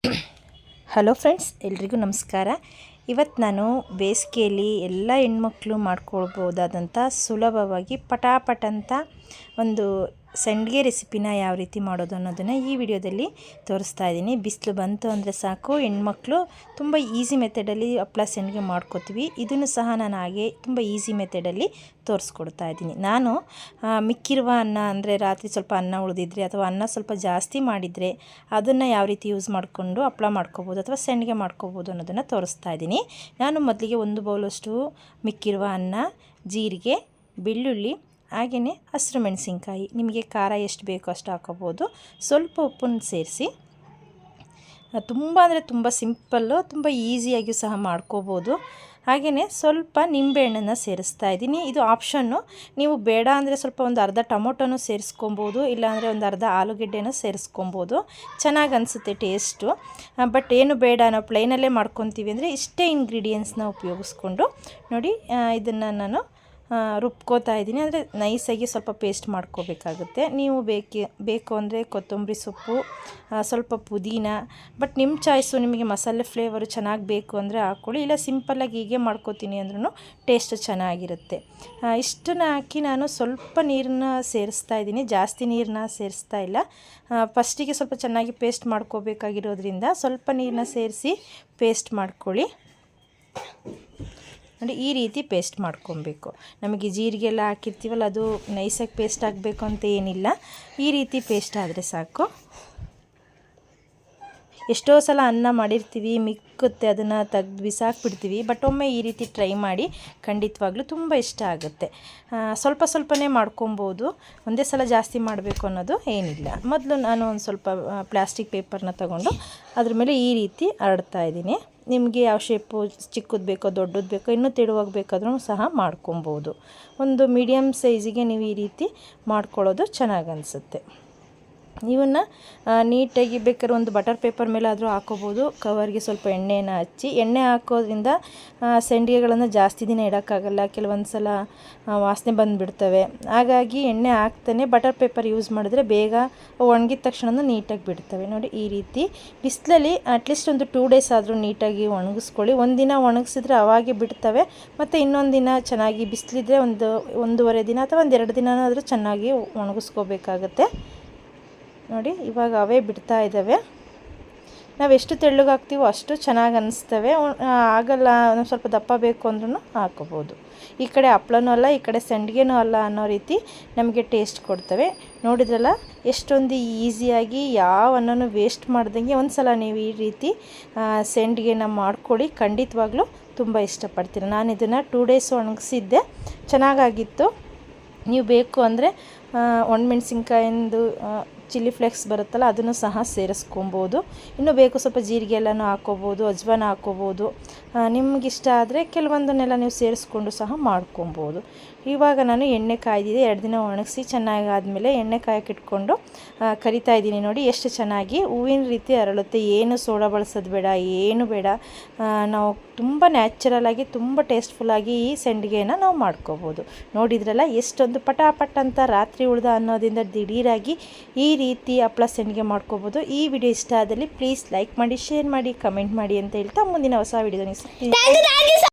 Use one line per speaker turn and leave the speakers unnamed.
Hello friends, ಎಲ್ರಿಗೂ ನಮಸ್ಕಾರ. ಇವತ್ತು ನಾನು ಬೇಸಿಗೆಯಲ್ಲಿ ಎಲ್ಲ ಹೆಣ್ಮಕ್ಳು ಮಾಡ್ಕೊಳ್ಬೋದಾದಂಥ ಸುಲಭವಾಗಿ ಪಟಾಪಟ್ ಅಂತ ಒಂದು ಸಂಡಿಗೆ ರೆಸಿಪಿನ ಯಾವ ರೀತಿ ಮಾಡೋದು ಅನ್ನೋದನ್ನು ಈ ವಿಡಿಯೋದಲ್ಲಿ ತೋರಿಸ್ತಾ ಇದ್ದೀನಿ. ಬಿಸಿಲು ಬಂತು ಅಂದರೆ ಸಾಕು, ಹೆಣ್ಮಕ್ಳು ತುಂಬ ಈಸಿ ಮೆಥಡಲ್ಲಿ ಹಪ್ಪಳ ಸಂಡಿಗೆ ಮಾಡ್ಕೋತೀವಿ. ಇದನ್ನು ಸಹ ನಾನು ಹಾಗೆ ತುಂಬ ಈಸಿ ಮೆಥಡಲ್ಲಿ ತೋರಿಸ್ಕೊಡ್ತಾ ಇದ್ದೀನಿ. ನಾನು ಮಿಕ್ಕಿರುವ ಅನ್ನ ಅಂದರೆ ರಾತ್ರಿ ಸ್ವಲ್ಪ ಅನ್ನ ಉಳಿದಿದ್ರೆ ಅಥವಾ ಅನ್ನ ಸ್ವಲ್ಪ ಜಾಸ್ತಿ ಮಾಡಿದರೆ ಅದನ್ನು ಯಾವ ರೀತಿ ಯೂಸ್ ಮಾಡಿಕೊಂಡು ಹಪ್ಪಳ ಮಾಡ್ಕೋಬೋದು ಅಥವಾ ಸಂಡಿಗೆ ಮಾಡ್ಕೋಬೋದು ಅನ್ನೋದನ್ನು ತೋರಿಸ್ತಾ ಇದ್ದೀನಿ. ನಾನು ಮೊದಲಿಗೆ 1 ಬೌಲಷ್ಟು ಮಿಕ್ಕಿರುವ ಅನ್ನ, ಜೀರಿಗೆ, ಬೆಳ್ಳುಳ್ಳಿ, ಹಾಗೆಯೇ ಹಸಿರು ಮೆಣಸಿನ್ಕಾಯಿ, ನಿಮಗೆ ಖಾರ ಎಷ್ಟು ಬೇಕೋ ಅಷ್ಟು ಹಾಕೋಬೋದು, ಸ್ವಲ್ಪ ಉಪ್ಪನ್ನು ಸೇರಿಸಿ ತುಂಬ ಅಂದರೆ ತುಂಬ ಸಿಂಪಲ್ಲು, ತುಂಬ ಈಸಿಯಾಗಿಯೂ ಸಹ ಮಾಡ್ಕೋಬೋದು. ಹಾಗೆಯೇ ಸ್ವಲ್ಪ ನಿಂಬೆಹಣ್ಣನ್ನು ಸೇರಿಸ್ತಾ ಇದ್ದೀನಿ. ಇದು ಆಪ್ಷನ್ನು, ನೀವು ಬೇಡ ಅಂದರೆ ಸ್ವಲ್ಪ ಒಂದು ಅರ್ಧ ಟೊಮೊಟೊನೂ ಸೇರಿಸ್ಕೊಬೋದು, ಇಲ್ಲಾಂದರೆ ಒಂದು ಅರ್ಧ ಆಲೂಗೆಡ್ಡೆನೂ ಸೇರಿಸ್ಕೊಬೋದು. ಚೆನ್ನಾಗಿ ಅನಿಸುತ್ತೆ ಟೇಸ್ಟು. ಬಟ್ ಏನು ಬೇಡ, ನಾವು ಪ್ಲೈನಲ್ಲೇ ಮಾಡ್ಕೊತೀವಿ ಅಂದರೆ ಇಷ್ಟೇ ಇಂಗ್ರೀಡಿಯೆಂಟ್ಸ್ನ ಉಪಯೋಗಿಸ್ಕೊಂಡು ನೋಡಿ ಇದನ್ನು ನಾನು ರುಬ್ಕೋತಾ ಇದ್ದೀನಿ. ಅಂದರೆ ನೈಸಾಗಿ ಸ್ವಲ್ಪ ಪೇಸ್ಟ್ ಮಾಡ್ಕೋಬೇಕಾಗುತ್ತೆ. ನೀವು ಬೇಕು ಅಂದರೆ ಕೊತ್ತಂಬರಿ ಸೊಪ್ಪು, ಸ್ವಲ್ಪ ಪುದೀನ, ಬಟ್ ನಿಮ್ಮ ಚಾಯ್ಸು. ನಿಮಗೆ ಮಸಾಲೆ ಫ್ಲೇವರು ಚೆನ್ನಾಗಿ ಬೇಕು ಅಂದರೆ ಹಾಕ್ಕೊಳ್ಳಿ, ಇಲ್ಲ ಸಿಂಪಲ್ಲಾಗಿ ಹೀಗೆ ಮಾಡ್ಕೋತೀನಿ ಅಂದ್ರೂ ಟೇಸ್ಟ್ ಚೆನ್ನಾಗಿರುತ್ತೆ. ಇಷ್ಟನ್ನು ಹಾಕಿ ನಾನು ಸ್ವಲ್ಪ ನೀರನ್ನ ಸೇರಿಸ್ತಾ ಇದ್ದೀನಿ, ಜಾಸ್ತಿ ನೀರನ್ನ ಸೇರಿಸ್ತಾ ಇಲ್ಲ. ಫಸ್ಟಿಗೆ ಸ್ವಲ್ಪ ಚೆನ್ನಾಗಿ ಪೇಸ್ಟ್ ಮಾಡ್ಕೋಬೇಕಾಗಿರೋದ್ರಿಂದ ಸ್ವಲ್ಪ ನೀರನ್ನ ಸೇರಿಸಿ ಪೇಸ್ಟ್ ಮಾಡ್ಕೊಳ್ಳಿ. ನೋಡಿ ಈ ರೀತಿ ಪೇಸ್ಟ್ ಮಾಡ್ಕೊಬೇಕು. ನಮಗೆ ಜೀರಿಗೆ ಎಲ್ಲ ಹಾಕಿರ್ತೀವಲ್ಲ, ಅದು ನೈಸಾಗಿ ಪೇಸ್ಟ್ ಆಗಬೇಕು ಅಂತ ಏನಿಲ್ಲ, ಈ ರೀತಿ ಪೇಸ್ಟ್ ಆದರೆ ಸಾಕು. ಎಷ್ಟೋ ಸಲ ಅನ್ನ ಮಾಡಿರ್ತೀವಿ, ಮಿಕ್ಕುತ್ತೆ, ಅದನ್ನು ತೆಗ್ದು ಬಿಸಾಕ್ಬಿಡ್ತೀವಿ. ಬಟ್ ಒಮ್ಮೆ ಈ ರೀತಿ ಟ್ರೈ ಮಾಡಿ, ಖಂಡಿತವಾಗ್ಲೂ ತುಂಬ ಇಷ್ಟ ಆಗುತ್ತೆ. ಸ್ವಲ್ಪ ಸ್ವಲ್ಪನೇ ಮಾಡ್ಕೊಬೋದು, ಒಂದೇ ಸಲ ಜಾಸ್ತಿ ಮಾಡಬೇಕು ಅನ್ನೋದು ಏನಿಲ್ಲ. ಮೊದಲು ನಾನು ಒಂದು ಸ್ವಲ್ಪ ಪ್ಲಾಸ್ಟಿಕ್ ಪೇಪರ್ನ ತಗೊಂಡು ಅದ್ರ ಮೇಲೆ ಈ ರೀತಿ ಹರಡ್ತಾ ಇದ್ದೀನಿ. ನಿಮಗೆ ಯಾವ ಶೇಪು, ಚಿಕ್ಕದು ಬೇಕೋ ದೊಡ್ಡದು ಬೇಕೋ, ಇನ್ನೂ ತೆಳುವಾಗಿ ಬೇಕಾದ್ರೂ ಸಹ ಮಾಡ್ಕೊಬೋದು. ಒಂದು ಮೀಡಿಯಮ್ ಸೈಜಿಗೆ ನೀವು ಈ ರೀತಿ ಮಾಡ್ಕೊಳ್ಳೋದು ಚೆನ್ನಾಗಿ ಅನಿಸುತ್ತೆ. ಇವನ್ನ ನೀಟಾಗಿ ಬೇಕಾದ್ರೆ ಒಂದು ಬಟರ್ ಪೇಪರ್ ಮೇಲೆ ಆದರೂ ಹಾಕೋಬೋದು. ಕವರ್ಗೆ ಸ್ವಲ್ಪ ಎಣ್ಣೆಯನ್ನು ಹಚ್ಚಿ, ಎಣ್ಣೆ ಹಾಕೋದ್ರಿಂದ ಸಂಡಿಗೆಗಳನ್ನು ಜಾಸ್ತಿ ದಿನ ಇಡೋಕ್ಕಾಗಲ್ಲ, ಕೆಲವೊಂದು ಸಲ ವಾಸನೆ ಬಂದುಬಿಡ್ತವೆ. ಹಾಗಾಗಿ ಎಣ್ಣೆ ಹಾಕ್ತಾನೆ ಬಟರ್ ಪೇಪರ್ ಯೂಸ್ ಮಾಡಿದ್ರೆ ಬೇಗ ಒಣಗಿದ ತಕ್ಷಣ ನೀಟಾಗಿ ಬಿಡ್ತವೆ. ನೋಡಿ ಈ ರೀತಿ ಬಿಸಿಲಲ್ಲಿ ಅಟ್ಲೀಸ್ಟ್ ಒಂದು 2 ಡೇಸ್ ಆದರೂ ನೀಟಾಗಿ ಒಣಗಿಸ್ಕೊಳ್ಳಿ. ಒಂದಿನ ಒಣಗಿಸಿದ್ರೆ ಅವಾಗೆ ಬಿಡ್ತವೆ, ಮತ್ತು ಇನ್ನೊಂದು ದಿನ ಚೆನ್ನಾಗಿ ಬಿಸಿಲಿದ್ರೆ 1.5 ದಿನ ಅಥವಾ 2 ದಿನನಾದರೂ ಚೆನ್ನಾಗಿ ಒಣಗಿಸ್ಕೋಬೇಕಾಗತ್ತೆ. ನೋಡಿ ಇವಾಗ ಅವೇ ಬಿಡ್ತಾ ಇದ್ದಾವೆ. ನಾವು ಎಷ್ಟು ತೆಳ್ಳಗೆ ಹಾಕ್ತೀವೋ ಅಷ್ಟು ಚೆನ್ನಾಗಿ ಅನ್ನಿಸ್ತವೆ. ಆಗಲ್ಲ, ಸ್ವಲ್ಪ ದಪ್ಪ ಬೇಕು ಅಂದ್ರೂ ಹಾಕೋಬೋದು. ಈ ಕಡೆ ಹಪ್ಳನೂ ಅಲ್ಲ, ಈ ಕಡೆ ಸಂಡಿಗೆನೂ ಅಲ್ಲ ಅನ್ನೋ ರೀತಿ ನಮಗೆ ಟೇಸ್ಟ್ ಕೊಡ್ತವೆ. ನೋಡಿದ್ರಲ್ಲ ಎಷ್ಟೊಂದು ಈಸಿಯಾಗಿ, ಯಾವ ಅನ್ನನೂ ವೇಸ್ಟ್ ಮಾಡ್ದಂಗೆ ಒಂದು ಸಲ ನೀವು ಈ ರೀತಿ ಸಂಡಿಗೆನ ಮಾಡ್ಕೊಳ್ಳಿ, ಖಂಡಿತವಾಗ್ಲೂ ತುಂಬ ಇಷ್ಟಪಡ್ತೀರ. ನಾನು ಇದನ್ನು 2 ಡೇಸ್ ಒಣಗಿಸಿದ್ದೆ, ಚೆನ್ನಾಗಾಗಿತ್ತು. ನೀವು ಬೇಕು ಅಂದರೆ ಒಣಮೆಣ್ಸಿನ್ಕಾಯಿಂದು ಚಿಲ್ಲಿ ಫ್ಲೇಕ್ಸ್ ಬರುತ್ತಲ್ಲ, ಅದನ್ನು ಸಹ ಸೇರಿಸ್ಕೊಬೋದು. ಇನ್ನೂ ಬೇಕು ಸ್ವಲ್ಪ ಜೀರಿಗೆ ಎಲ್ಲನೂ ಹಾಕ್ಕೋಬೋದು, ಅಜ್ವಾನ ಹಾಕ್ಕೋಬೋದು. ನಿಮಗಿಷ್ಟ ಆದರೆ ಕೆಲವೊಂದನ್ನೆಲ್ಲ ನೀವು ಸೇರಿಸ್ಕೊಂಡು ಸಹ ಮಾಡ್ಕೊಬೋದು. ಇವಾಗ ನಾನು ಎಣ್ಣೆ ಕಾಯ್ದಿದೆ, 2 ದಿನ ಒಣಗಿಸಿ ಚೆನ್ನಾಗಿ ಆದಮೇಲೆ ಎಣ್ಣೆ ಕಾಯಕ್ಕಿಟ್ಕೊಂಡು ಕರಿತಾ ಇದ್ದೀನಿ. ನೋಡಿ ಎಷ್ಟು ಚೆನ್ನಾಗಿ ಹೂವಿನ ರೀತಿ ಅರಳುತ್ತೆ. ಏನು ಸೋಡಾ ಬಳಸೋದು ಬೇಡ, ಏನು ಬೇಡ. ನಾವು ತುಂಬ ನ್ಯಾಚುರಲಾಗಿ, ತುಂಬ ಟೇಸ್ಟ್ಫುಲ್ಲಾಗಿ ಈ ಸಂಡಿಗೆಯನ್ನು ನಾವು ಮಾಡ್ಕೋಬೋದು. ನೋಡಿದ್ರಲ್ಲ ಎಷ್ಟೊಂದು ಪಟಾಪಟ್ ಅಂತ ರಾತ್ರಿ ಉಳ್ದ ಅನ್ನೋದಿಂದ ದಿಢೀರಾಗಿ ಈ ರೀತಿ ಹಪ್ಪಳ ಸಂಡಿಗೆ ಮಾಡ್ಕೋಬೋದು. ಈ ವಿಡಿಯೋ ಇಷ್ಟ ಆದಲ್ಲಿ ಪ್ಲೀಸ್ ಲೈಕ್ ಮಾಡಿ, ಶೇರ್ ಮಾಡಿ, ಕಮೆಂಟ್ ಮಾಡಿ ಅಂತ ಹೇಳ್ತಾ ಮುಂದಿನ ಹೊಸ ವಿಡಿಯೋದಲ್ಲಿ